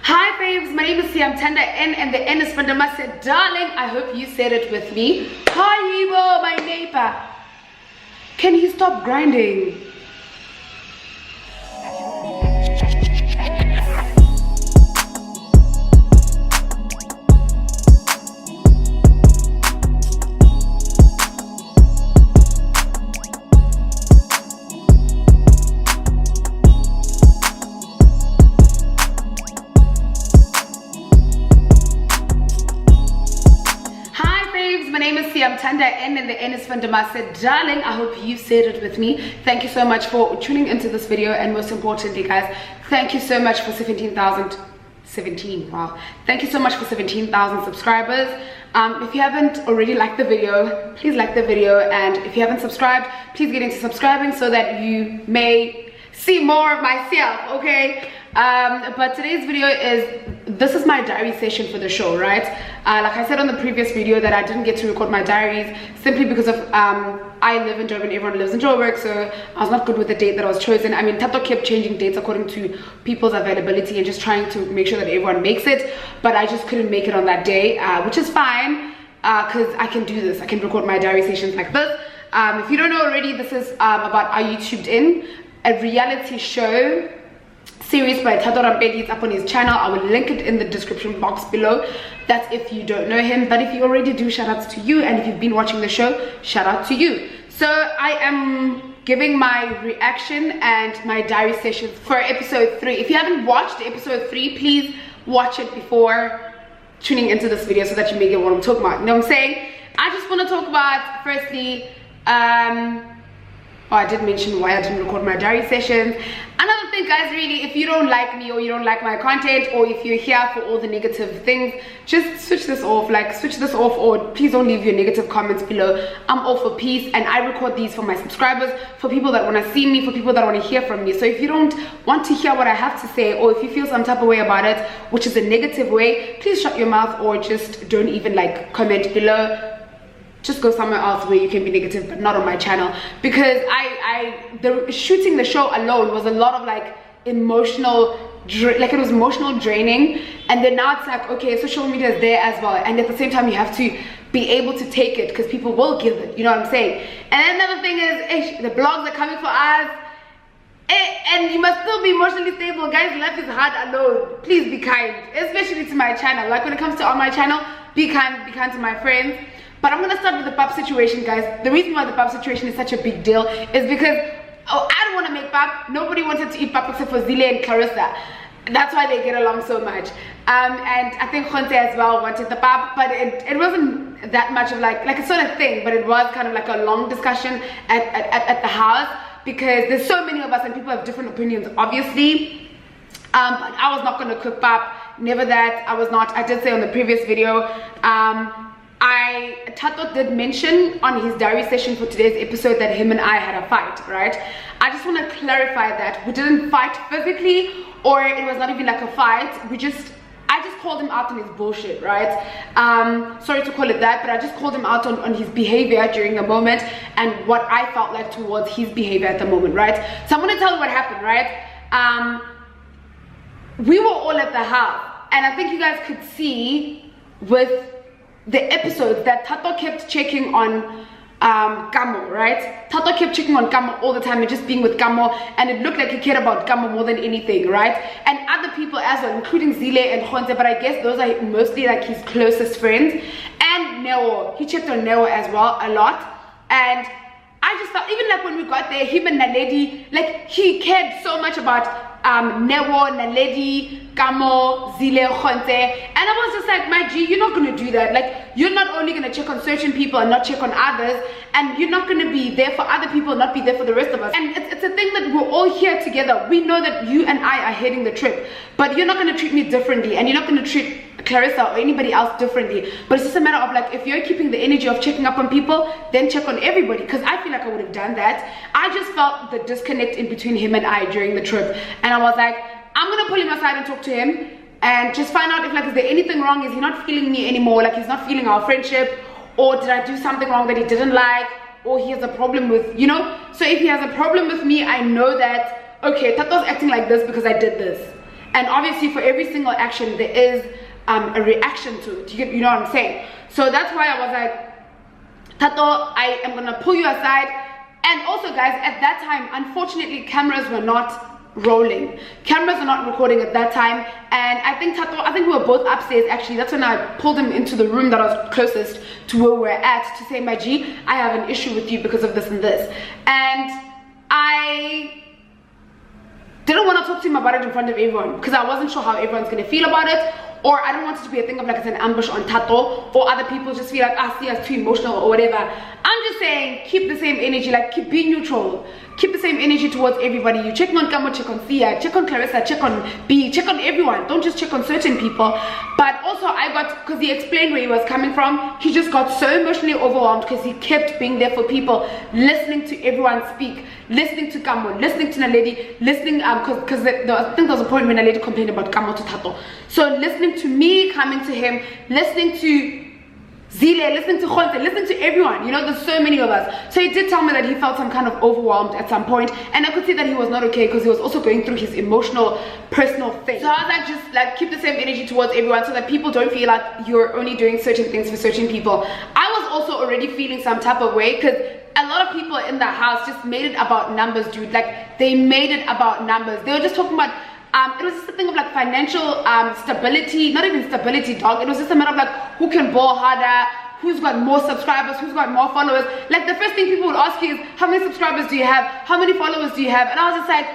Hi faves, my name is I'm Tender N and the N is for Ndama said, darling, I hope you said it with me. Hi Ibo, my neighbor. Can he stop grinding? I'm Tanda N and the N is for Ndama said, darling, I hope you said it with me. Thank you so much for tuning into this video, and most importantly guys, thank you so much for 17,017. Wow, thank you so much for 17,000 subscribers. If you haven't already liked the video, please like the video, and if you haven't subscribed, please get into subscribing so that you may see more of myself, okay? But today's video this is my diary session for the show, right? Like I said on the previous video that I didn't get to record my diaries simply because of I live in Durban, everyone lives in Joburg, so I was not good with the date that I was chosen. I mean, Tato kept changing dates according to people's availability and just trying to make sure that everyone makes it, but I just couldn't make it on that day, which is fine, because I can do this. I can record my diary sessions like this. If you don't know already, this is about AreYouTubedIn, a reality show series by Tato Rampedi. It's up on his channel. I will link it in the description box below. That's if you don't know him, but if you already do, shout outs to you, and if you've been watching the show, shout out to you. So I am giving my reaction and my diary session for episode 3. If you haven't watched episode 3, please watch it before tuning into this video so that you may get what I'm talking about. You know what I'm saying? I just want to talk about, firstly, I did mention why I didn't record my diary sessions. Another thing, guys, really, if you don't like me or you don't like my content, or if you're here for all the negative things, just switch this off. Like, switch this off, or please don't leave your negative comments below. I'm all for peace, and I record these for my subscribers, for people that want to see me, for people that want to hear from me. So if you don't want to hear what I have to say, or if you feel some type of way about it, which is a negative way, please shut your mouth, or just don't even like comment below. Just go somewhere else where you can be negative, but not on my channel, because shooting the show alone was a lot of like emotional, like it was emotional draining, and then now it's like, okay, social media is there as well, and at the same time you have to be able to take it because people will give it, you know what I'm saying? And another thing is, the blogs are coming for us, and you must still be emotionally stable, guys. Life is hard alone. Please be kind, especially to my channel. Like when it comes to on my channel, be kind to my friends. But I'm gonna start with the pap situation, guys. The reason why the pap situation is such a big deal is because I don't want to make pap. Nobody wanted to eat pap except for Zile and Clarissa. That's why they get along so much. And I think Khonte as well wanted the pap, but it wasn't that much of like a sort of thing, but it was kind of like a long discussion at the house, because there's so many of us and people have different opinions, obviously. But I was not gonna cook pap. Never that. I was not. I did say on the previous video. Tato did mention on his diary session for today's episode that him and I had a fight, right? I just want to clarify that we didn't fight physically, or it was not even like a fight. I just called him out on his bullshit, right? Sorry to call it that, but I just called him out on his behavior during the moment and what I felt like towards his behavior at the moment, right? So I'm going to tell you what happened, right? We were all at the house, and I think you guys could see with the episodes that Tato kept checking on Kamo, right? Tato kept checking on Kamo all the time and just being with Kamo, and it looked like he cared about Kamo more than anything, right? And other people as well, including Zile and Khonte, but I guess those are mostly like his closest friends. And Neo, he checked on Neo as well a lot. And I just felt, even like when we got there, him and Naledi, like he cared so much about Newo, Naledi, Kamo, Zile, Khonte, and I was just like, my G, you're not gonna do that. Like, you're not only gonna check on certain people and not check on others, and you're not gonna be there for other people, not be there for the rest of us. And it's a thing that we're all here together. We know that you and I are heading the trip, but you're not gonna treat me differently, and you're not gonna treat Clarissa or anybody else differently. But it's just a matter of like, if you're keeping the energy of checking up on people, then check on everybody, because I feel like I would have done that. I just felt the disconnect in between him and I during the trip, and I was like, I'm gonna pull him aside and talk to him and just find out if like, is there anything wrong? Is he not feeling me anymore? Like, he's not feeling our friendship, or did I do something wrong that he didn't like, or he has a problem with, you know? So if he has a problem with me, I know that, okay, Tato's acting like this because I did this. and obviously for every single action there is a reaction to it. You know what I'm saying? So that's why I was like, Tato, I am gonna pull you aside. And also guys, at that time, unfortunately, cameras were not rolling. Cameras are not recording at that time. And I think Tato, I think we were both upstairs actually. That's when I pulled him into the room that I was closest to where we're at to say, my G, I have an issue with you because of this and this. And I didn't want to talk to him about it in front of everyone because I wasn't sure how everyone's going to feel about it, or I don't want it to be a thing of like it's an ambush on Tato, or other people just feel like, see us too emotional or whatever. I'm just saying, keep the same energy, like keep being neutral, keep the same energy towards everybody. You check on Kamo, check on Sia, check on Clarissa, check on B, check on everyone. Don't just check on certain people. But also I got, because he explained where he was coming from, he just got so emotionally overwhelmed because he kept being there for people, listening to everyone speak, listening to Kamo, listening to Naledi, listening, because I think there was a point when Naledi complained about Kamo to Tato. So listening to me, coming to him, listening to Zile, listening to Khonte, listening to everyone, you know, there's so many of us. So he did tell me that he felt some kind of overwhelmed at some point, and I could see that he was not okay because he was also going through his emotional, personal thing. So I was like, just like keep the same energy towards everyone so that people don't feel like you're only doing certain things for certain people. I was also already feeling some type of way because a lot of people in the house just made it about numbers, dude. Like they made it about numbers. They were just talking about it was just a thing of like financial stability, not even stability, dog. It was just a matter of like who can ball harder, who's got more subscribers, who's got more followers. Like the first thing people would ask you is, how many subscribers do you have? How many followers do you have? And I was just like,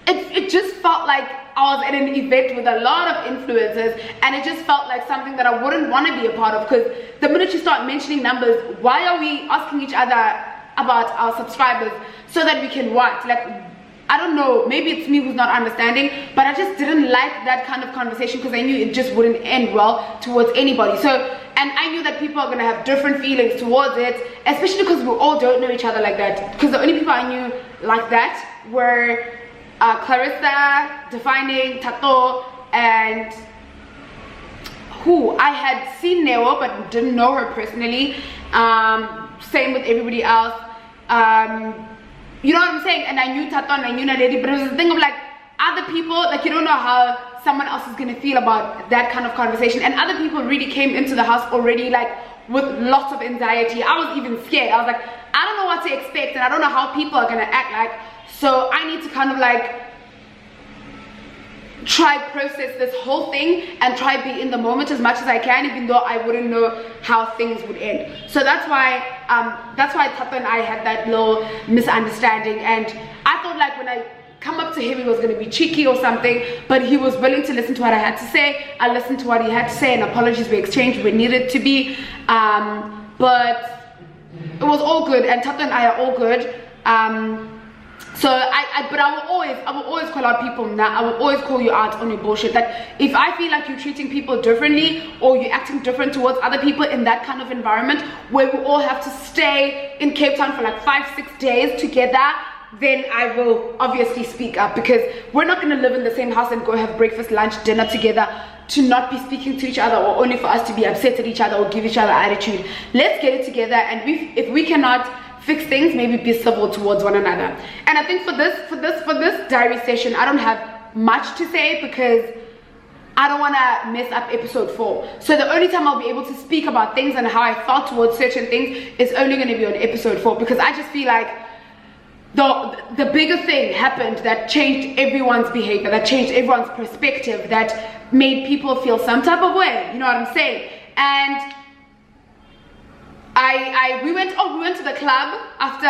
it just felt like I was at an event with a lot of influencers, and it just felt like something that I wouldn't want to be a part of, because the minute you start mentioning numbers, why are we asking each other about our subscribers so that we can what? Like, I don't know, maybe it's me who's not understanding, but I just didn't like that kind of conversation because I knew it just wouldn't end well towards anybody. So, and I knew that people are going to have different feelings towards it, especially because we all don't know each other like that. Because the only people I knew like that were Clarissa, Defining, Tato, and who I had seen Neo but didn't know her personally. Same with everybody else. You know what I'm saying? And I knew Tato and I knew Naledi, but it was the thing of like other people, like you don't know how someone else is gonna feel about that kind of conversation. And other people really came into the house already like with lots of anxiety. I was even scared. I was like, I don't know what to expect and I don't know how people are gonna act like. So I need to kind of like try process this whole thing and try be in the moment as much as I can, even though I wouldn't know how things would end. So that's why Tato and I had that little misunderstanding, and I thought like when I come up to him he was going to be cheeky or something, but he was willing to listen to what I had to say. I listened to what he had to say and apologies were exchanged where needed to be, but it was all good, and Tato and I are all good. So but I will always call out people now. I will always call you out on your bullshit. That if I feel like you're treating people differently or you're acting different towards other people in that kind of environment where we all have to stay in Cape Town for like 5-6 days together, then I will obviously speak up, because we're not going to live in the same house and go have breakfast, lunch, dinner together to not be speaking to each other, or only for us to be upset at each other or give each other attitude. Let's get it together, and if we cannot fix things, maybe be civil towards one another. And I think for this diary session, I don't have much to say because I don't want to mess up episode 4. So the only time I'll be able to speak about things and how I felt towards certain things is only going to be on episode 4, because I just feel like the bigger thing happened that changed everyone's behavior, that changed everyone's perspective, that made people feel some type of way, you know what I'm saying? And we went to the club after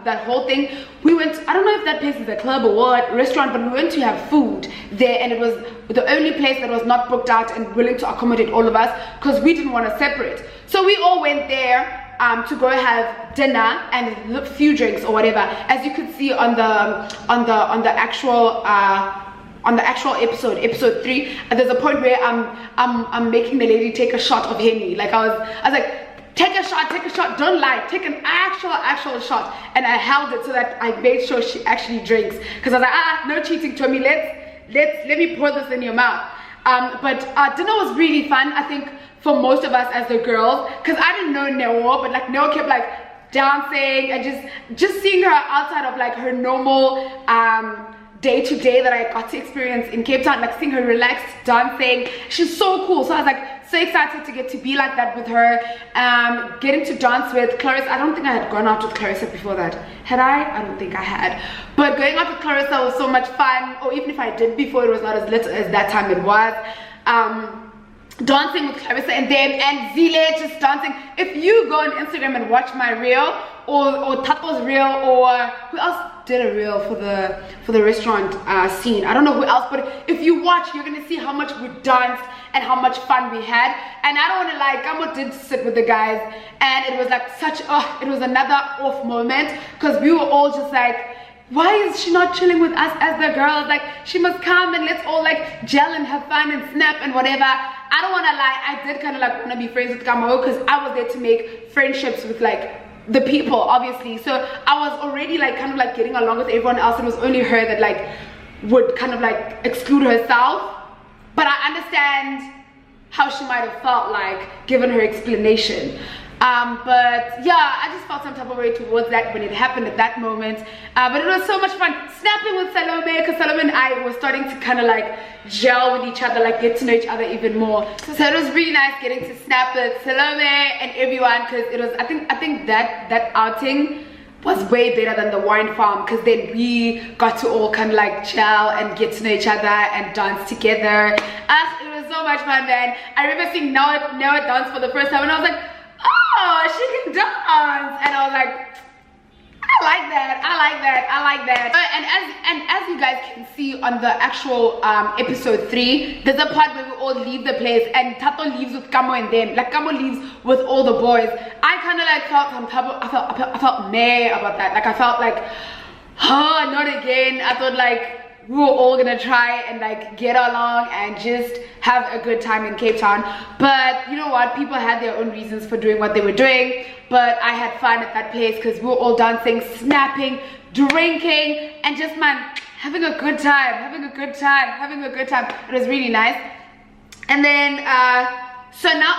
that whole thing. We went, I don't know if that place is a club or what, restaurant, but we went to have food there, and it was the only place that was not booked out and willing to accommodate all of us, because we didn't want to separate. So we all went there to go have dinner and a few drinks or whatever. As you could see on the actual episode 3, there's a point where I'm making the lady take a shot of Henny. Like I was like, take a shot, don't lie, take an actual shot. And I held it so that I made sure she actually drinks, because I was like, no cheating, Tommy, let me pour this in your mouth. But dinner was really fun, I think, for most of us as the girls, because I didn't know Neo, but like Neo kept like dancing and just seeing her outside of like her normal day to day that I got to experience in Cape Town, like seeing her relaxed dancing. She's so cool. So I was like so excited to get to be like that with her. Getting to dance with Clarissa. I don't think I had gone out with Clarissa before that. Had I? I don't think I had. But going out with Clarissa was so much fun. Or even if I did before, it was not as lit as that time it was. Dancing with Clarissa and them, and Zile just dancing. If you go on Instagram and watch my reel, or Tato's reel, or who else did a reel for the restaurant scene, I don't know who else, but if you watch, you're gonna see how much we danced and how much fun we had. And I don't want to lie, Gamo did sit with the guys, and it was like such it was another off moment, because we were all just like, why is she not chilling with us as the girls? Like, she must come and let's all like gel and have fun and snap and whatever. I don't want to lie, I did kind of like want to be friends with Gamo, because I was there to make friendships with like the people, obviously. So I was already like kind of like getting along with everyone else. It was only her that like would kind of like exclude herself. But I understand how she might have felt like given her explanation. But yeah, I just felt some type of way towards that when it happened at that moment. But it was so much fun snapping with Salome, because Salome and I were starting to kind of like gel with each other, like get to know each other even more. So it was really nice getting to snap with Salome and everyone, because it was, I think that outing was way better than the wine farm, because then we got to all kind of like gel and get to know each other and dance together. It was so much fun, man. I remember seeing Noah dance for the first time, and I was like, oh, she can dance. And I was like, I like that. And as you guys can see on the actual episode 3, there's a part where we all leave the place and Tato leaves with Kamo and them. Like, Kamo leaves with all the boys. I kind of like felt some type of, I felt meh about that. Like, I felt like, oh, not again. I thought like we were all gonna try and like get along and just have a good time in Cape Town. But you know what, people had their own reasons for doing what they were doing, but I had fun at that place because we were all dancing, snapping, drinking, and just, man, having a good time. It was really nice. And then so now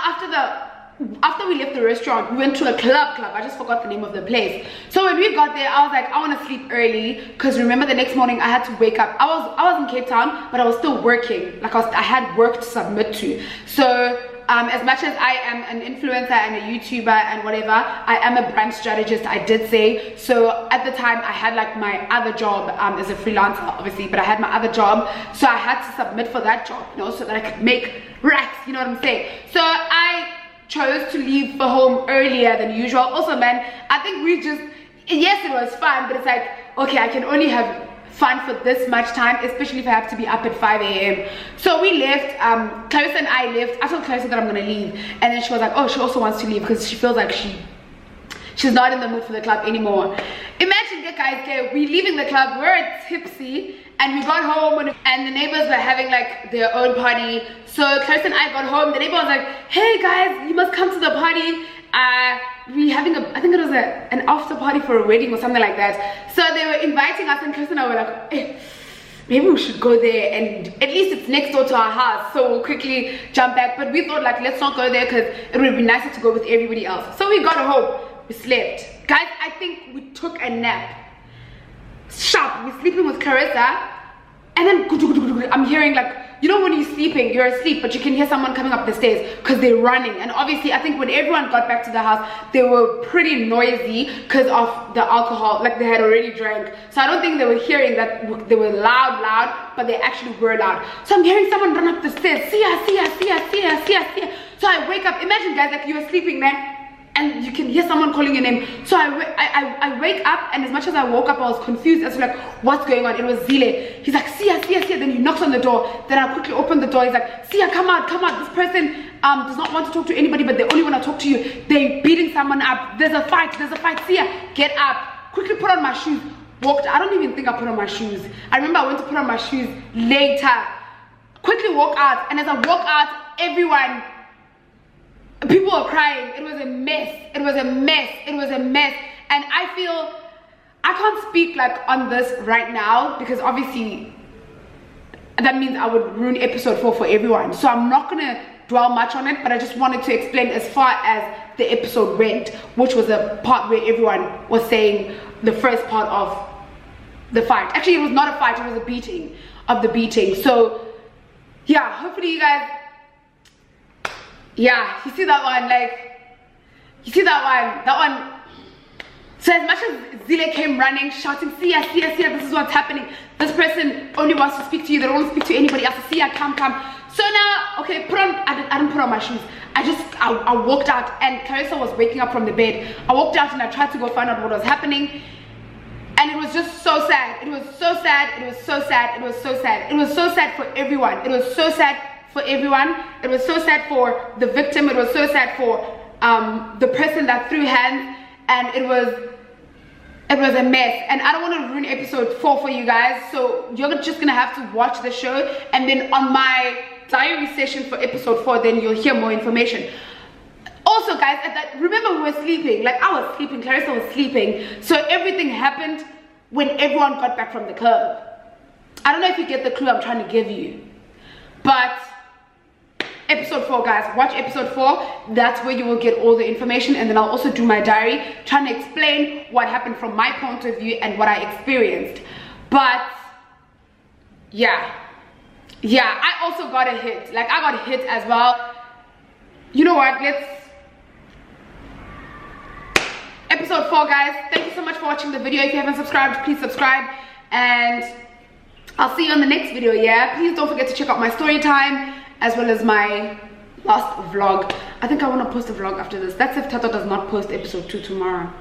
after we left the restaurant, we went to a club. I just forgot the name of the place. So when we got there, I was like, I want to sleep early, because remember the next morning I had to wake up. I was in Cape Town, but I was still working. Like, I had work to submit to. So as much as I am an influencer and a YouTuber and whatever, I am a brand strategist, I did say. So at the time I had like my other job as a freelancer, obviously, but I had my other job, so I had to submit for that job, you know, so that I could make racks, you know what I'm saying? So I chose to leave for home earlier than usual. Also, man, I think we just, yes, it was fun, but it's like, okay, I can only have fun for this much time, especially if I have to be up at 5 a.m. So we left, Clarissa and I left. I told Clarissa that I'm gonna leave, and then she was like, oh, she also wants to leave because she feels like she's not in the mood for the club anymore. Imagine that, guys, okay, we're leaving the club, we're tipsy, and we got home and the neighbors were having like their own party. So Clarissa and I got home, the neighbor was like, hey guys, you must come to the party. We're having I think it was an after party for a wedding or something like that. So they were inviting us, and Clarissa and I were like, hey, maybe we should go there, and at least it's next door to our house, so we'll quickly jump back. But we thought like, let's not go there because it would be nicer to go with everybody else. So we got home, we slept. Guys, I think we took a nap. Sharp, we're sleeping with Clarissa, and then I'm hearing like, you know, when you're sleeping, you're asleep, but you can hear someone coming up the stairs because they're running. And obviously, I think when everyone got back to the house, they were pretty noisy because of the alcohol, like they had already drank. So I don't think they were hearing that they were loud, but they actually were loud. So I'm hearing someone run up the stairs, see ya. So I wake up, imagine guys, like you were sleeping, man, and you can hear someone calling your name. So I wake up, and as much as I woke up, I was confused as to like, what's going on? It was Zile. He's like, Sia. Then he knocks on the door. Then I quickly open the door. He's like, Sia, come out. This person does not want to talk to anybody, but they only want to talk to you. They're beating someone up. There's a fight. Sia, get up. Quickly put on my shoes. Walked. I don't even think I put on my shoes. I remember I went to put on my shoes later. Quickly walk out. And as I walk out, people were crying. It was a mess. And I feel I can't speak like on this right now, because obviously that means I would ruin episode 4 for everyone. So I'm not gonna dwell much on it, but I just wanted to explain as far as the episode went, which was a part where everyone was saying the first part of the fight. Actually, it was not a fight, it was a beating of the beating. So yeah, hopefully you guys, yeah, you see that one, like, you see that one. So as much as Zile came running, shouting, see ya, this is what's happening. This person only wants to speak to you, they don't want to speak to anybody else. See ya, come. So now, okay, I didn't put on my shoes. I walked out, and Clarissa was waking up from the bed. I walked out and I tried to go find out what was happening. And it was just so sad. It was so sad. It was so sad. It was so sad. It was so sad for everyone. It was so sad for everyone. It was so sad for the victim. It was so sad for the person that threw hands. And it was a mess. And I don't want to ruin episode 4 for you guys. So you're just gonna have to watch the show. And then on my diary session for episode 4, then you'll hear more information. Also guys, remember we were sleeping. Like, I was sleeping, Clarissa was sleeping. So everything happened when everyone got back from the club. I don't know if you get the clue I'm trying to give you. But episode 4, guys, watch episode 4. That's where you will get all the information. And then I'll also do my diary, trying to explain what happened from my point of view and what I experienced. But yeah, I also got a hit. Like, I got hit as well. You know what, episode 4, guys. Thank you so much for watching the video. If you haven't subscribed, please subscribe, and I'll see you on the next video. Yeah, please don't forget to check out my story time as well as my last vlog. I think I want to post a vlog after this. That's if Tato does not post episode 2 tomorrow.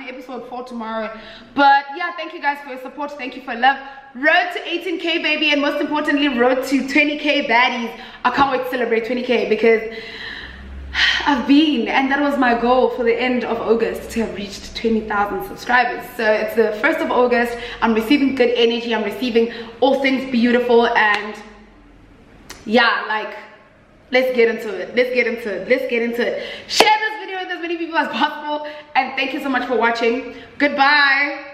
Episode 4 tomorrow. But yeah, thank you guys for your support. Thank you for love. Road to 18K, baby, and most importantly, road to 20K baddies. I can't wait to celebrate 20K because I've been, and that was my goal for the end of August, to have reached 20,000 subscribers. So it's the 1st of August. I'm receiving good energy. I'm receiving all things beautiful, and yeah, like, let's get into it. Share this video with as many people as possible, and thank you so much for watching. Goodbye.